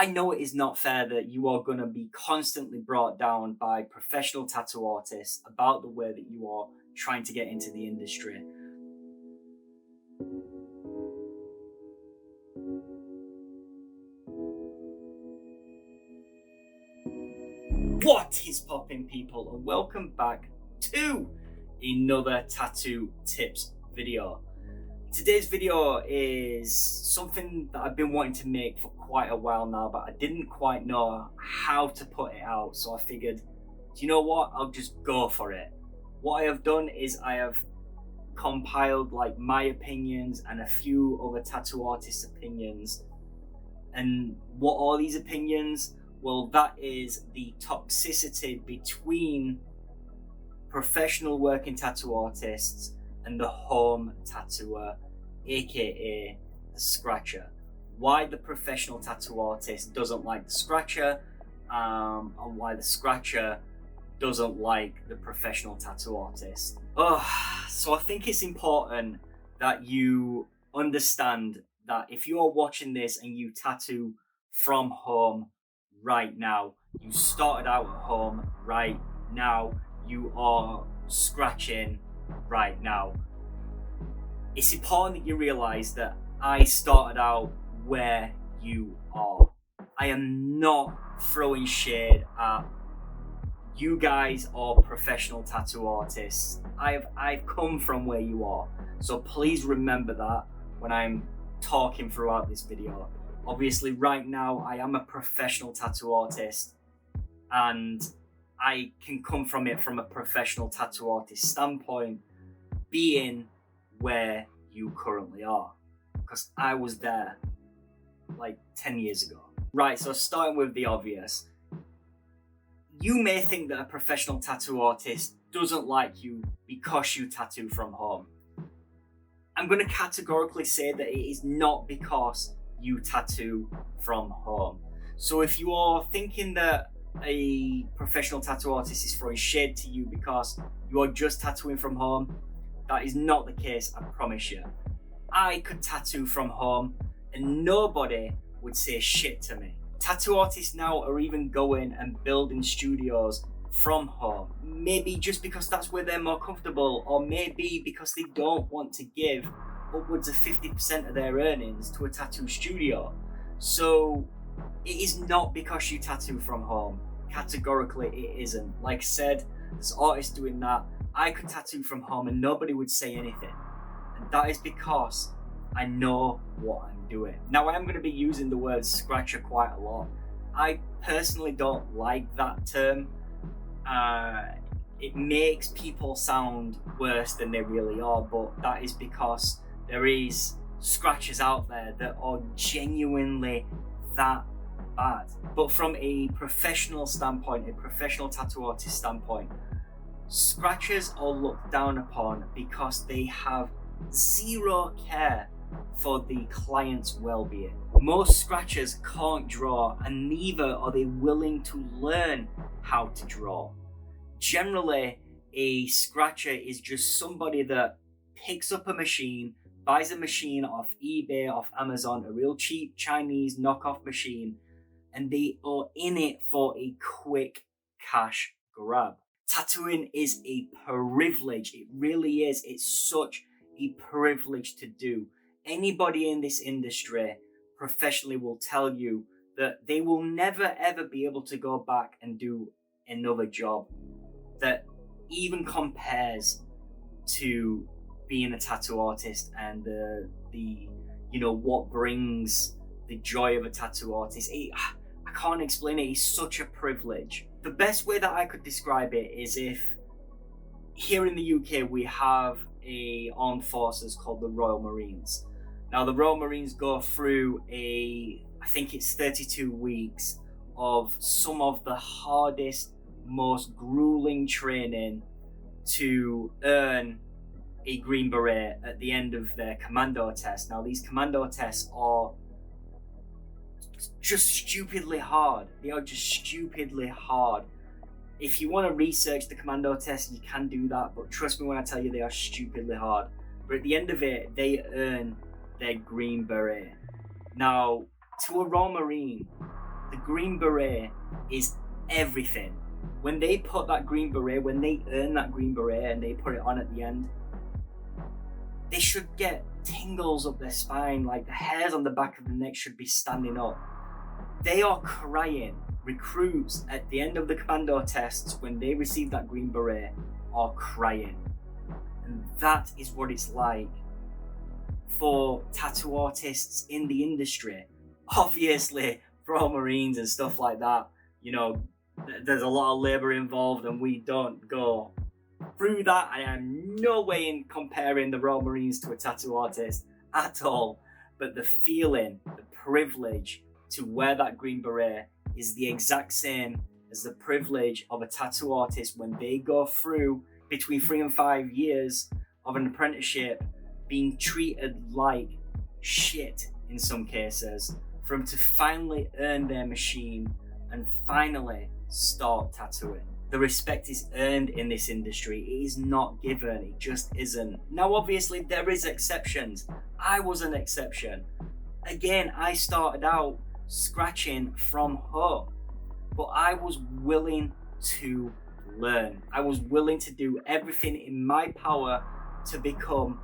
I know it is not fair that you are going to be constantly brought down by professional tattoo artists about the way that you are trying to get into the industry. What is poppin', people, and welcome back to another tattoo tips video. Today's video is something that I've been wanting to make for quite a while now, but I didn't quite know how to put it out, so I figured, do you know what, I'll just go for it. What I have done is I have compiled like my opinions and a few other tattoo artists' opinions. And what are these opinions? Well, that is the toxicity between professional working tattoo artists and the home tattooer, aka the scratcher. Why the professional tattoo artist doesn't like the scratcher, and why the scratcher doesn't like the professional tattoo artist. So I think it's important that you understand that if you are watching this and you tattoo from home right now, you started out at home right now, you are scratching right now, it's important that you realize that I started out where you are. I am not throwing shade at you guys are professional tattoo artists. I've come from where you are, so please remember that when I'm talking throughout this video. Obviously right now I am a professional tattoo artist and I can come from it from a professional tattoo artist standpoint, being where you currently are, because I was there like 10 years ago. Right, so starting with the obvious, you may think that a professional tattoo artist doesn't like you because you tattoo from home. I'm going to categorically say that it is not because you tattoo from home. So if you are thinking that a professional tattoo artist is throwing shade to you because you are just tattooing from home, that is not the case, I promise you. I could tattoo from home and nobody would say shit to me. Tattoo artists now are even going and building studios from home. Maybe just because that's where they're more comfortable, or maybe because they don't want to give upwards of 50% of their earnings to a tattoo studio. So it is not because you tattoo from home. Categorically it isn't. Like I said, there's artists doing that. I could tattoo from home and nobody would say anything. And that is because I know what I'm doing. Now I am going to be using the word scratcher quite a lot. I personally don't like that term. It makes people sound worse than they really are, but that is because there is scratchers out there that are genuinely that bad. But from a professional standpoint, a professional tattoo artist standpoint, scratchers are looked down upon because they have zero care for the client's well-being. Most scratchers can't draw, and neither are they willing to learn how to draw. Generally, a scratcher is just somebody that picks up a machine, buys a machine off eBay, off Amazon, a real cheap Chinese knockoff machine, and they are in it for a quick cash grab. Tattooing is a privilege. It really is. It's such a privilege to do. Anybody in this industry professionally will tell you that they will never ever be able to go back and do another job that even compares to being a tattoo artist and the what brings the joy of a tattoo artist. I can't explain it. It's such a privilege. The best way that I could describe it is if here in the UK we have a armed forces called the Royal Marines. Now the Royal Marines go through I think it's 32 weeks of some of the hardest, most grueling training to earn a Green Beret at the end of their commando test. Now these commando tests are just stupidly hard. They are just stupidly hard. If you want to research the commando test, you can do that, but trust me when I tell you they are stupidly hard. But at the end of it, they earn their Green Beret. Now, to a Royal Marine, The green beret is everything. When they put that green beret, when they earn that green beret and they put it on at the end, they should get tingles up their spine, like the hairs on the back of the neck should be standing up. They are crying. Recruits at the end of the commando tests, when they receive that green beret, are crying. And that is what it's like for tattoo artists in the industry. Obviously, for all Marines and stuff like that, you know, there's a lot of labor involved and we don't go through that. I am no way in comparing the Royal Marines to a tattoo artist at all, but the feeling, the privilege to wear that green beret is the exact same as the privilege of a tattoo artist when they go through between 3 and 5 years of an apprenticeship being treated like shit in some cases, for them to finally earn their machine and finally start tattooing. The respect is earned in this industry. It is not given. It just isn't. Now, obviously, there is exceptions. I was an exception. Again, I started out scratching from home, but I was willing to learn. I was willing to do everything in my power to become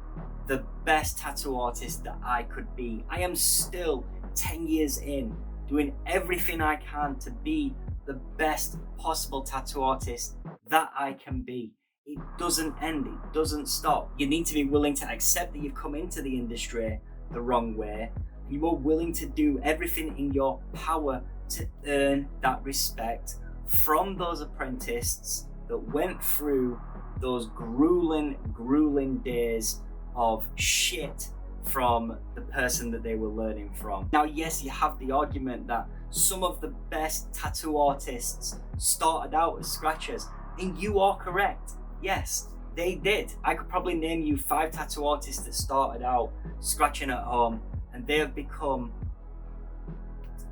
the best tattoo artist that I could be. I am still 10 years in, doing everything I can to be the best possible tattoo artist that I can be. It doesn't end, it doesn't stop. You need to be willing to accept that you've come into the industry the wrong way. You are willing to do everything in your power to earn that respect from those apprentices that went through those grueling days of shit from the person that they were learning from. Now, yes, you have the argument that some of the best tattoo artists started out as scratchers, and you are correct. Yes, they did. I could probably name you 5 tattoo artists that started out scratching at home, and they have become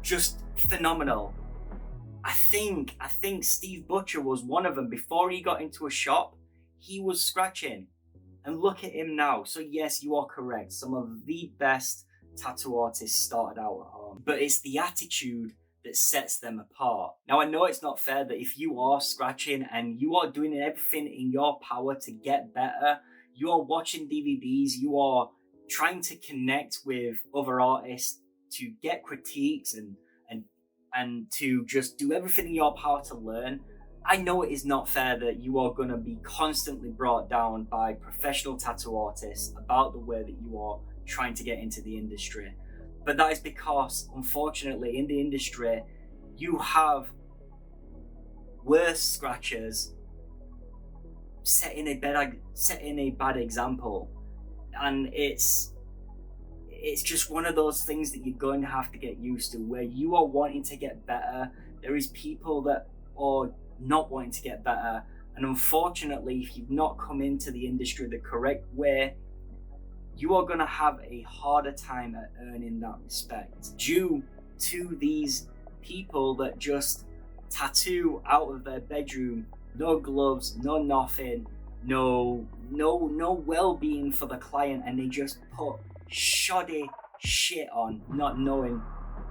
just phenomenal. I think Steve Butcher was one of them. Before he got into a shop, he was scratching. And look at him now. So yes, you are correct. Some of the best tattoo artists started out at home. But it's the attitude that sets them apart. Now, I know it's not fair that if you are scratching and you are doing everything in your power to get better, you are watching DVDs, you are trying to connect with other artists to get critiques and to just do everything in your power to learn. I know it is not fair that you are going to be constantly brought down by professional tattoo artists about the way that you are trying to get into the industry. But that is because, unfortunately, in the industry, you have worse scratchers setting a bad example. And it's just one of those things that you're going to have to get used to, where you are wanting to get better. There is people that are not wanting to get better, and unfortunately, if you've not come into the industry the correct way, you are going to have a harder time at earning that respect due to these people that just tattoo out of their bedroom, no gloves, no nothing, no well-being for the client, and they just put shoddy shit on, not knowing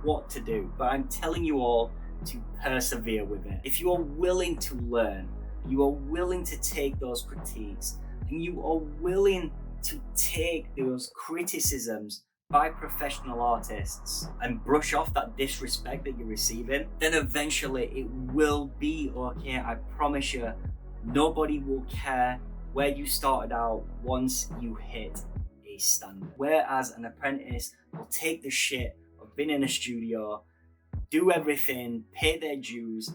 what to do. But I'm telling you all to persevere with it. If you are willing to learn, you are willing to take those critiques, and you are willing to take those criticisms by professional artists and brush off that disrespect that you're receiving, then eventually it will be okay. I promise you, nobody will care where you started out once you hit a standard. Whereas an apprentice will take the shit of being in a studio, do everything, pay their dues.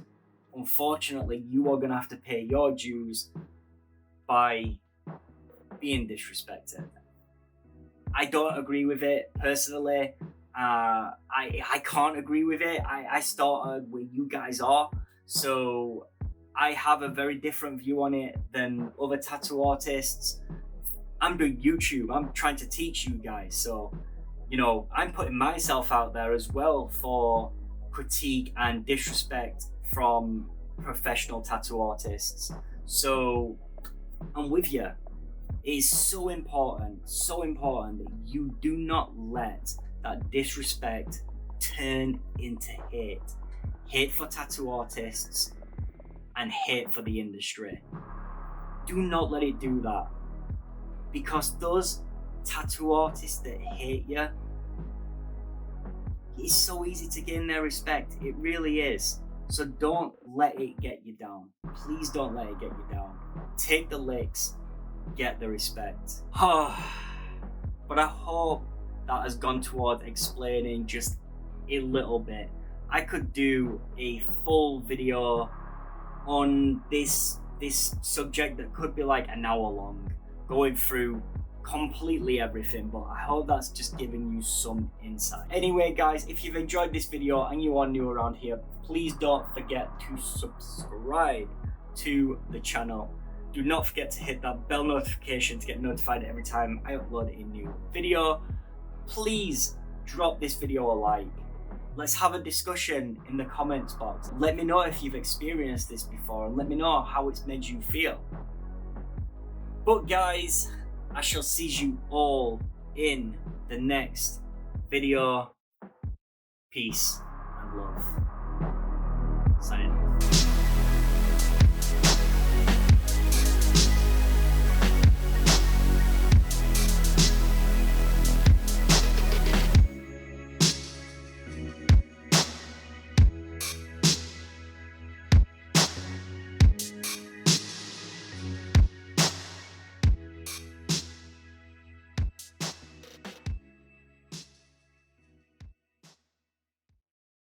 Unfortunately, you are going to have to pay your dues by being disrespected. I don't agree with it personally. I can't agree with it. I started where you guys are, so I have a very different view on it than other tattoo artists. I'm doing YouTube. I'm trying to teach you guys, so I'm putting myself out there as well for critique and disrespect from professional tattoo artists. So I'm with you. It is so important that you do not let that disrespect turn into hate. Hate for tattoo artists and hate for the industry. Do not let it do that, because those tattoo artists that hate you, it's so easy to gain their respect. It really is. So don't let it get you down. Please don't let it get you down. Take the licks, get the respect. But I hope that has gone towards explaining just a little bit. I could do a full video on this subject that could be like an hour long, going through completely everything, but I hope that's just giving you some insight. Anyway guys, if you've enjoyed this video and you are new around here, please don't forget to subscribe to the channel. Do not forget to hit that bell notification to get notified every time I upload a new video. Please drop this video a like. Let's have a discussion in the comments box. Let me know if you've experienced this before, and let me know how it's made you feel. But guys, I shall see you all in the next video. Peace and love. Signing.